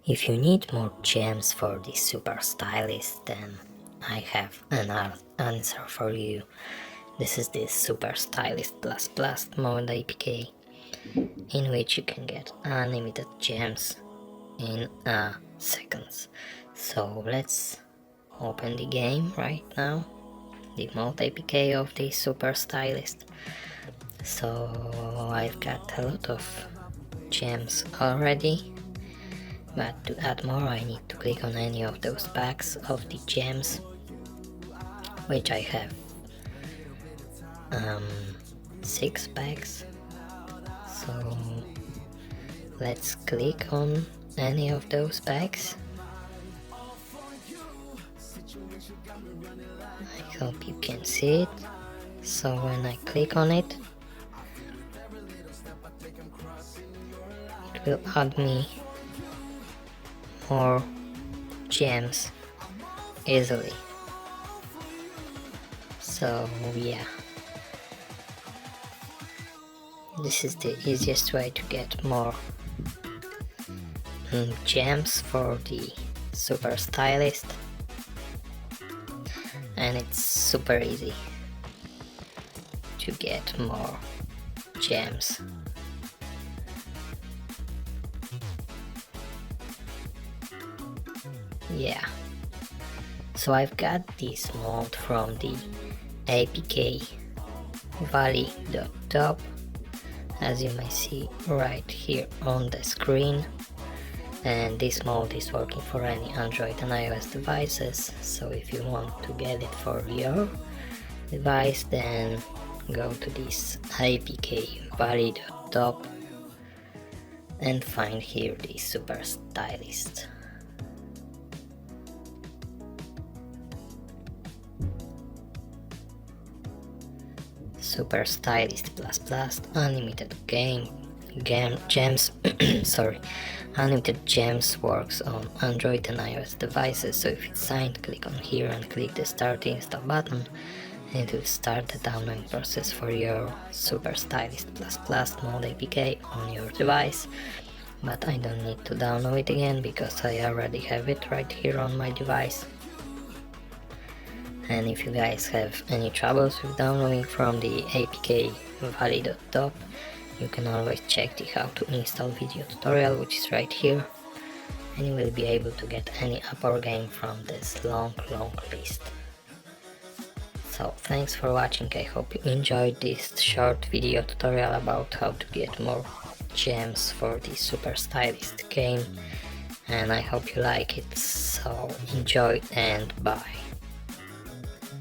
If you need more gems for the Super Stylist, then I have an answer for you. This is the Super Stylist Plus Plus mode APK, in which you can get unlimited gems in seconds. So let's open the game right now, the mode APK of the Super Stylist. So I've got a lot of gems already, but to add more I need to click on any of those packs of the gems, which I have 6 packs. So let's click on any of those packs. I hope you can see it. So when I click on it, it will add me more gems easily. So yeah, this is the easiest way to get more gems for the Super Stylist, and it's super easy to get more gems. Yeah, so I've got this mode from the APK valley.top, as you may see right here on the screen, and this mode is working for any Android and iOS devices. So if you want to get it for your device, then go to this APK valley.top and find here the Super Stylist. Super Stylist Plus Plus unlimited gems sorry, unlimited gems works on Android and iOS devices. So if it's signed, click on here and click the start install button, and it will start the downloading process for your Super Stylist Plus Plus mode APK on your device. But I don't need to download it again because I already have it right here on my device. And if you guys have any troubles with downloading from the APK valley.top, you can always check the how to install video tutorial, which is right here, and you will be able to get any app or game from this long list. So thanks for watching. I hope you enjoyed this short video tutorial about how to get more gems for the Super Stylist game, and I hope you like it. So enjoy and bye.